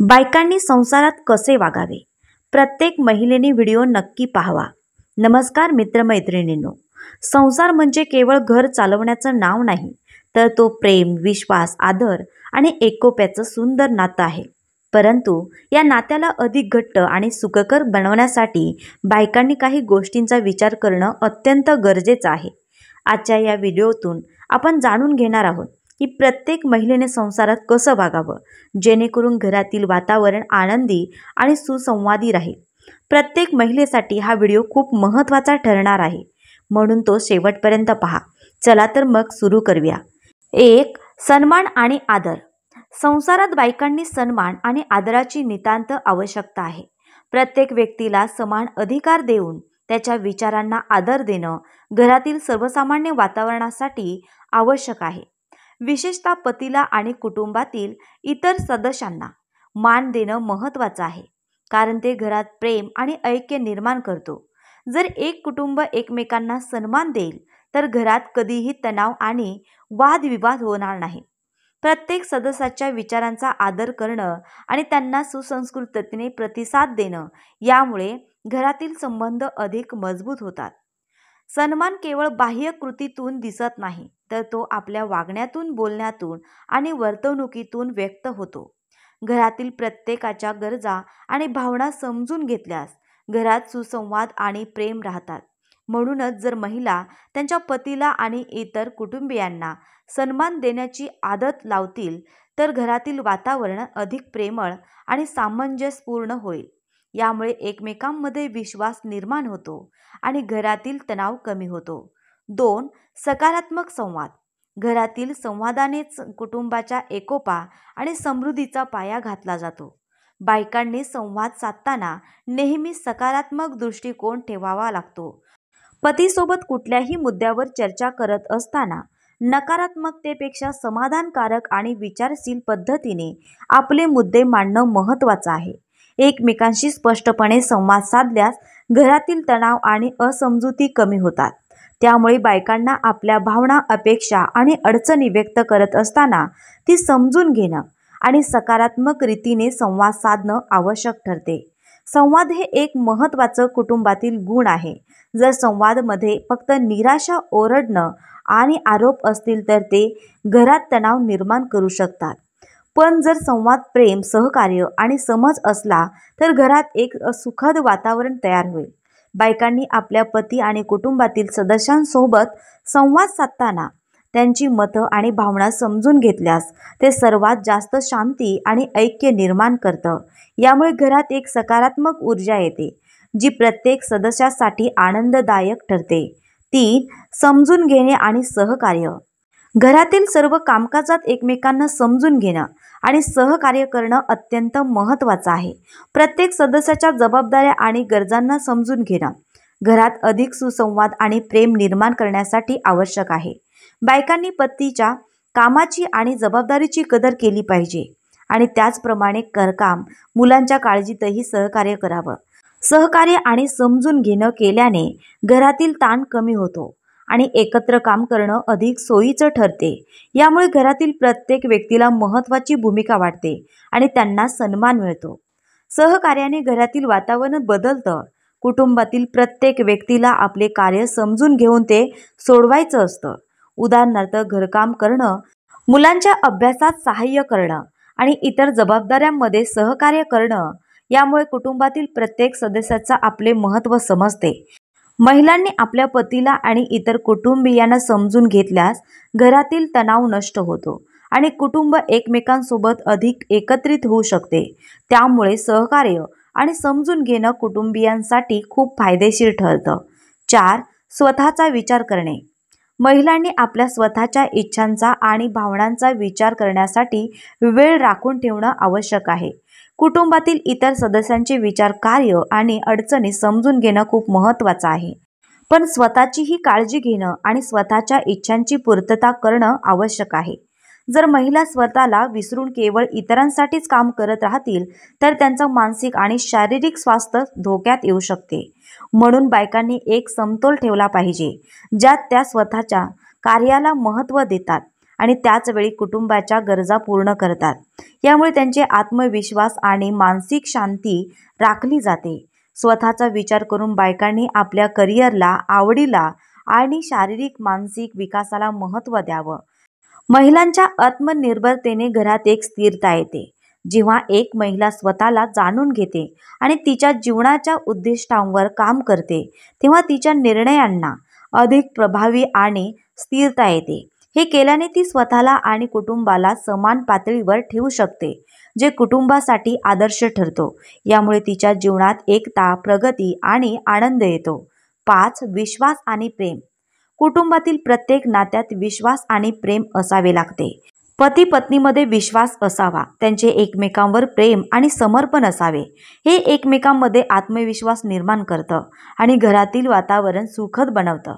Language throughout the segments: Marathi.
बायकांनी संसारात कसे वागावे? प्रत्येक महिलेने व्हिडिओ नक्की पाहावा. नमस्कार मित्रमैत्रिणींनो. संसार म्हणजे केवळ घर चालवण्याचं नाव नाही, तर तो प्रेम, विश्वास, आदर आणि एकोप्याचं सुंदर नातं आहे. परंतु या नात्याला अधिक घट्ट आणि सुखकर बनवण्यासाठी बायकांनी काही गोष्टींचा विचार करणं अत्यंत गरजेचं आहे. आजच्या या व्हिडिओतून आपण जाणून घेणार आहोत की प्रत्येक महिलेने संसारात कसं वागावं, जेणेकरून घरातील वातावरण आनंदी आणि सुसंवादी राहील. प्रत्येक महिलेसाठी हा व्हिडिओ खूप महत्त्वाचा ठरणार आहे, म्हणून तो शेवटपर्यंत पहा. चला तर मग सुरू करूया. 1. सन्मान आणि आदर. संसारात बायकांनी सन्मान आणि आदराची नितांत आवश्यकता आहे. प्रत्येक व्यक्तीला समान अधिकार देऊन त्याच्या विचारांना आदर देणं घरातील सर्वसामान्य वातावरणासाठी आवश्यक आहे. विशेषतः पतीला आणि कुटुंबातील इतर सदस्यांना मान देणं महत्त्वाचं आहे, कारण ते घरात प्रेम आणि ऐक्य निर्माण करतो. जर एक कुटुंब एकमेकांना सन्मान देईल तर घरात कधीही तणाव आणि वादविवाद होणार नाही. प्रत्येक सदस्याच्या विचारांचा आदर करणं आणि त्यांना सुसंस्कृततेने प्रतिसाद देणं यामुळे घरातील संबंध अधिक मजबूत होतात. सन्मान केवळ बाह्य कृतीतून दिसत नाही, तर तो आपल्या वागण्यातून, बोलण्यातून आणि वर्तणुकीतून व्यक्त होतो. घरातील प्रत्येकाच्या गरजा आणि भावना समजून घेतल्यास घरात सुसंवाद आणि प्रेम राहतात. म्हणूनच जर महिला त्यांच्या पतीला आणि इतर कुटुंबियांना सन्मान देण्याची आदत लावतील तर घरातील वातावरण अधिक प्रेमळ आणि सामंजस्यपूर्ण होईल. यामुळे एकमेकांमध्ये विश्वास निर्माण होतो आणि घरातील तणाव कमी होतो. 2. सकारात्मक संवाद. घरातील संवादानेच कुटुंबाच्या एकोपा आणि समृद्धीचा पाया घातला जातो. बायकांनी संवाद साधताना नेहमी सकारात्मक दृष्टिकोन ठेवावा लागतो. पतीसोबत कुठल्याही मुद्द्यावर चर्चा करत असताना नकारात्मकतेपेक्षा समाधानकारक आणि विचारशील पद्धतीने आपले मुद्दे मांडणं महत्त्वाचं आहे. एकमेकांशी स्पष्टपणे संवाद साधल्यास घरातील तणाव आणि असमजुती कमी होतात. त्यामुळे बायकांना आपल्या भावना, अपेक्षा आणि अडचणी व्यक्त करत असताना ती समजून घेणं आणि सकारात्मक रीतीने संवाद साधणं आवश्यक ठरते. संवाद हे एक महत्त्वाचं कुटुंबातील गुण आहे. जर संवादामध्ये फक्त निराशा, ओरडणं आणि आरोप असतील तर ते घरात तणाव निर्माण करू शकतात. पण जर संवाद, प्रेम, सहकार्य आणि समज असला तर घरात एक सुखद वातावरण तयार होईल. बायकांनी आपल्या पती आणि कुटुंबातील सदस्यांसोबत संवाद साधताना त्यांची मतं आणि भावना समजून घेतल्यास ते सर्वात जास्त शांती आणि ऐक्य निर्माण करतं. यामुळे घरात एक सकारात्मक ऊर्जा येते, जी प्रत्येक सदस्यासाठी आनंददायक ठरते. 3. समजून घेणे आणि सहकार्य. घरातील सर्व कामकाजात एकमेकांना समजून घेणं आणि सहकार्य करणं अत्यंत महत्त्वाचं आहे. प्रत्येक सदस्याच्या जबाबदाऱ्या आणि गरजांना समजून घेणं घरात अधिक सुसंवाद आणि प्रेम निर्माण करण्यासाठी आवश्यक आहे. बायकांनी पतीच्या कामाची आणि जबाबदारीची कदर केली पाहिजे आणि त्याचप्रमाणे घरकाम, मुलांच्या काळजीतही सहकार्य करावं. सहकार्य आणि समजून घेणं केल्याने घरातील ताण कमी होतो आणि एकत्र काम करणं अधिक सोयीचं ठरते. यामुळे घरातील प्रत्येक व्यक्तीला महत्त्वाची भूमिका वाटते आणि त्यांना सन्मान मिळतो. सहकार्याने घरातील वातावरण बदलतं. कुटुंबातील प्रत्येक व्यक्तीला आपले कार्य समजून घेऊन ते सोडवायचं असतं. उदाहरणार्थ घरकाम करणं, मुलांच्या अभ्यासात सहाय्य करणं आणि इतर जबाबदाऱ्यांमध्ये सहकार्य करणं. यामुळे कुटुंबातील प्रत्येक सदस्याचा आपले महत्त्व समजते. महिलांनी आपल्या पतीला आणि इतर कुटुंबियांना समजून घेतल्यास घरातील तणाव नष्ट होतो आणि कुटुंब एकमेकांसोबत अधिक एकत्रित होऊ शकते. त्यामुळे सहकार्य आणि समजून घेणं कुटुंबियांसाठी खूप फायदेशीर ठरतं. 4. स्वतःचा विचार करणे. महिलांनी आपल्या स्वतःच्या इच्छांचा आणि भावनांचा विचार करण्यासाठी वेळ राखून ठेवणं आवश्यक आहे. कुटुंबातील इतर सदस्यांचे विचार, कार्य आणि अडचणी समजून घेणं खूप महत्त्वाचं आहे, पण स्वतःचीही काळजी घेणं आणि स्वतःच्या इच्छांची पूर्तता करणं आवश्यक आहे. जर महिला स्वतःला विसरून केवळ इतरांसाठीच काम करत राहतील तर त्यांचं मानसिक आणि शारीरिक स्वास्थ्य धोक्यात येऊ शकते. म्हणून बायकांनी एक समतोल ठेवला पाहिजे, ज्यात त्या स्वतःच्या कार्याला महत्त्व देतात आणि त्याचवेळी कुटुंबाच्या गरजा पूर्ण करतात. यामुळे त्यांचे आत्मविश्वास आणि मानसिक शांती राखली जाते. स्वतःचा विचार करून बायकांनी आपल्या करिअरला, आवडीला आणि शारीरिक मानसिक विकासाला महत्त्व द्यावं. महिलांच्या आत्मनिर्भरतेने घरात एक स्थिरता येते. जेव्हा एक महिला स्वतःला जाणून घेते आणि तिच्या जीवनाच्या उद्दिष्टांवर काम करते, तेव्हा तिच्या निर्णयांना अधिक प्रभावी आणि स्थिरता येते. हे केल्याने ती स्वतःला आणि कुटुंबाला समान पातळीवर ठेवू शकते, जे कुटुंबासाठी आदर्श ठरतो. यामुळे तिच्या जीवनात एकता, प्रगती आणि आनंद येतो. 5. विश्वास आणि प्रेम. कुटुंबातील प्रत्येक नात्यात विश्वास आणि प्रेम असावे लागते. पती पत्नीमध्ये विश्वास असावा, त्यांचे एकमेकांवर प्रेम आणि समर्पण असावे. हे एकमेकांमध्ये आत्मविश्वास निर्माण करतं आणि घरातील वातावरण सुखद बनवतं.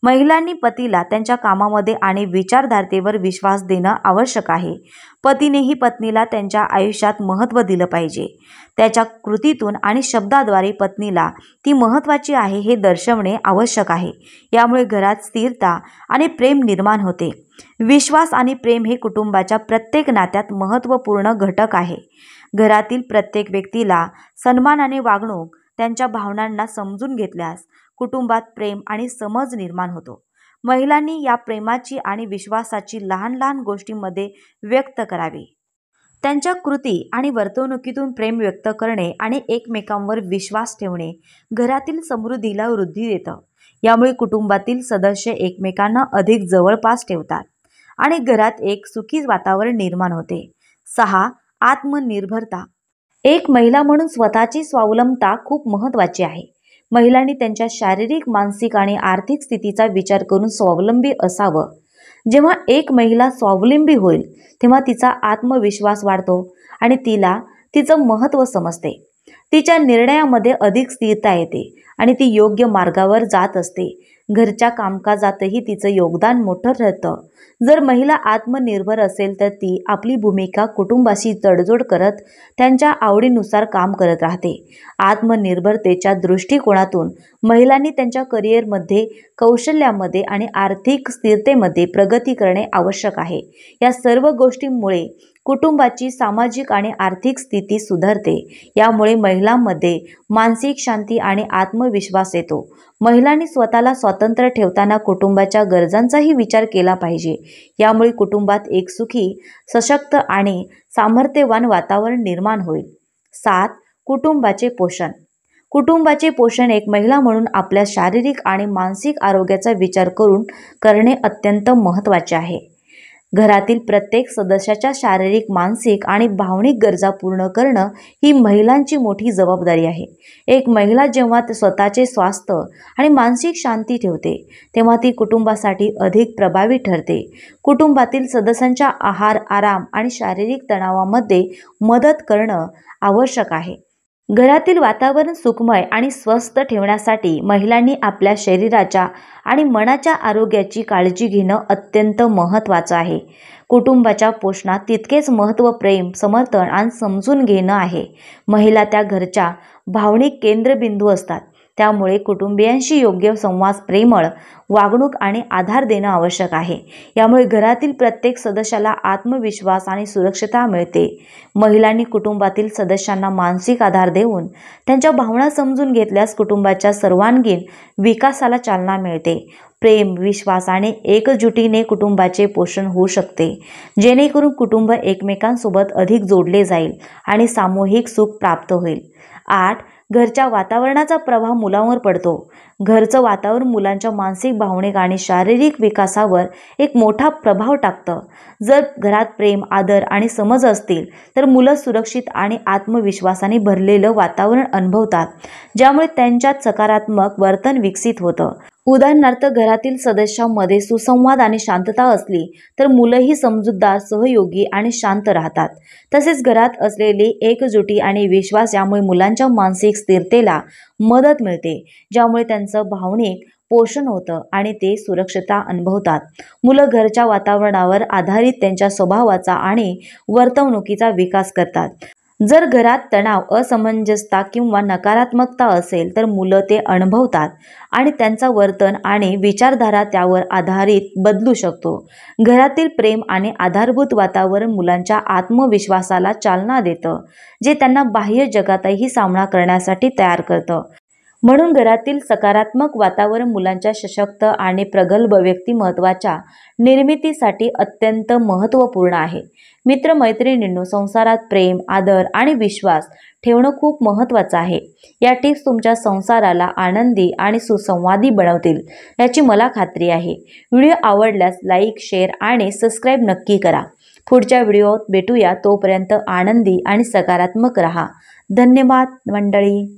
महिलांनी पतीला त्यांच्या कामामध्ये आणि विचारधारेवर विश्वास देणं आवश्यक आहे. पतीनेही पत्नीला त्यांच्या आयुष्यात महत्त्व दिलं पाहिजे. त्याच्या कृतीतून आणि शब्दाद्वारे पत्नीला ती महत्त्वाची आहे हे दर्शवणे आवश्यक आहे. यामुळे घरात स्थिरता आणि प्रेम निर्माण होते. विश्वास आणि प्रेम हे कुटुंबाच्या प्रत्येक नात्यात महत्त्वपूर्ण घटक आहे. घरातील प्रत्येक व्यक्तीला सन्मानाने वागणूक, त्यांच्या भावनांना समजून घेतल्यास कुटुंबात प्रेम आणि समज निर्माण होतो. महिलांनी या प्रेमाची आणि विश्वासाची लहान लहान गोष्टींमध्ये व्यक्त करावी. त्यांच्या कृती आणि वर्तणुकीतून प्रेम व्यक्त करणे आणि एकमेकांवर विश्वास ठेवणे घरातील समृद्धीला वृद्धी देतं. यामुळे कुटुंबातील सदस्य एकमेकांना अधिक जवळपास ठेवतात आणि घरात एक सुखी वातावरण निर्माण होते. 6. आत्मनिर्भरता. एक महिला म्हणून स्वतःची स्वावलंबता खूप महत्त्वाची आहे. महिलांनी त्यांच्या शारीरिक, मानसिक आणि आर्थिक स्थितीचा विचार करून स्वावलंबी असावं. जेव्हा एक महिला स्वावलंबी होईल, तेव्हा तिचा आत्मविश्वास वाढतो आणि तिला तिचं महत्त्व समजते. तिच्या निर्णयामध्ये अधिक स्थिरता येते आणि ती योग्य मार्गावर जात असते. घरच्या कामकाजातही तिचं योगदान मोठं ठरतं. जर महिला आत्मनिर्भर असेल तर ती आपली भूमिका कुटुंबाशी तडजोड करत त्यांच्या आवडीनुसार काम करत राहते. आत्मनिर्भरतेच्या दृष्टिकोनातून महिलांनी त्यांच्या करिअरमध्ये, कौशल्यामध्ये आणि आर्थिक स्थिरतेमध्ये प्रगती करणे आवश्यक आहे. या सर्व गोष्टींमुळे कुटुंबाची सामाजिक आणि आर्थिक स्थिती सुधारते. यामुळे महिलांमध्ये मानसिक शांती आणि आत्मविश्वास येतो. महिलांनी स्वतःला स्वतंत्र ठेवताना कुटुंबाच्या गरजांचाही विचार केला पाहिजे. यामुळे कुटुंबात एक सुखी, सशक्त आणि सामर्थ्यवान वातावरण निर्माण होईल. 7. कुटुंबाचे पोषण. कुटुंबाचे पोषण एक महिला म्हणून आपल्या शारीरिक आणि मानसिक आरोग्याचा विचार करून करणे अत्यंत महत्त्वाचे आहे. घरातील प्रत्येक सदस्याच्या शारीरिक, मानसिक आणि भावनिक गरजा पूर्ण करणं ही महिलांची मोठी जबाबदारी आहे. एक महिला जेव्हा स्वतःचे स्वास्थ्य आणि मानसिक शांती ठेवते, तेव्हा ती कुटुंबासाठी अधिक प्रभावी ठरते. कुटुंबातील सदस्यांच्या आहार, आराम आणि शारीरिक तणावामध्ये मदत करणं आवश्यक आहे. घरातील वातावरण सुखमय आणि स्वस्थ ठेवण्यासाठी महिलांनी आपल्या शरीराच्या आणि मनाच्या आरोग्याची काळजी घेणं अत्यंत महत्त्वाचं आहे. कुटुंबाच्या पोषणात तितकेच महत्त्व प्रेम, समर्थन आणि समजून घेणं आहे. महिला त्या घरच्या भावनिक केंद्रबिंदू असतात. त्यामुळे कुटुंबियांशी योग्य संवाद, प्रेमळ वागणूक आणि आधार देणं आवश्यक आहे. यामुळे घरातील प्रत्येक सदस्याला आत्मविश्वास आणि सुरक्षितता मिळते. महिलांनी कुटुंबातील सदस्यांना मानसिक आधार देऊन त्यांच्या भावना समजून घेतल्यास कुटुंबाच्या सर्वांगीण विकासाला चालना मिळते. प्रेम, विश्वास आणि एकजुटीने कुटुंबाचे पोषण होऊ शकते, जेणेकरून कुटुंब एकमेकांसोबत अधिक जोडले जाईल आणि सामूहिक सुख प्राप्त होईल. 8. घरच्या वातावरणाचा प्रभाव मुलांवर पडतो. घरचं वातावरण मुलांच्या मानसिक, भावनिक आणि शारीरिक विकासावर एक मोठा प्रभाव टाकतं. जर घरात प्रेम, आदर आणि समज असतील तर मुलं सुरक्षित आणि आत्मविश्वासाने भरलेलं वातावरण अनुभवतात, ज्यामुळे त्यांच्यात सकारात्मक वर्तन विकसित होतं. उदाहरणार्थ, घरातील सदस्यांमध्ये सुसंवाद आणि शांतता असली तर मुलंही समजूतदार, सहयोगी आणि शांत राहतात. तसेच घरात असलेली एकजुटी आणि विश्वास यामुळे मुलांच्या मानसिक स्थिरतेला मदत मिळते, ज्यामुळे त्यांचं भावनिक पोषण होतं आणि ते सुरक्षितता अनुभवतात. मुलं घरच्या वातावरणावर आधारित त्यांच्या स्वभावाचा आणि वर्तणुकीचा विकास करतात. जर घरात तणाव, असमंजसता किंवा नकारात्मकता असेल तर मुलं ते अनुभवतात आणि त्यांचा वर्तन आणि विचारधारा त्यावर आधारित बदलू शकतो. घरातील प्रेम आणि आधारभूत वातावरण मुलांच्या आत्मविश्वासाला चालना देतं, जे त्यांना बाह्य जगातही सामना करण्यासाठी तयार करतं. म्हणून घरातील सकारात्मक वातावरण मुलांच्या सशक्त आणि प्रगल्भ व्यक्तिमत्त्वाच्या निर्मितीसाठी अत्यंत महत्त्वपूर्ण आहे. मित्रमैत्रिणींनो, संसारात प्रेम, आदर आणि विश्वास ठेवणं खूप महत्त्वाचं आहे. या टिप्स तुमच्या संसाराला आनंदी आणि सुसंवादी बनवतील याची मला खात्री आहे. व्हिडिओ आवडल्यास लाईक, शेअर आणि सबस्क्राईब नक्की करा. पुढच्या व्हिडिओत भेटूया. तोपर्यंत आनंदी आणि सकारात्मक रहा. धन्यवाद मंडळी.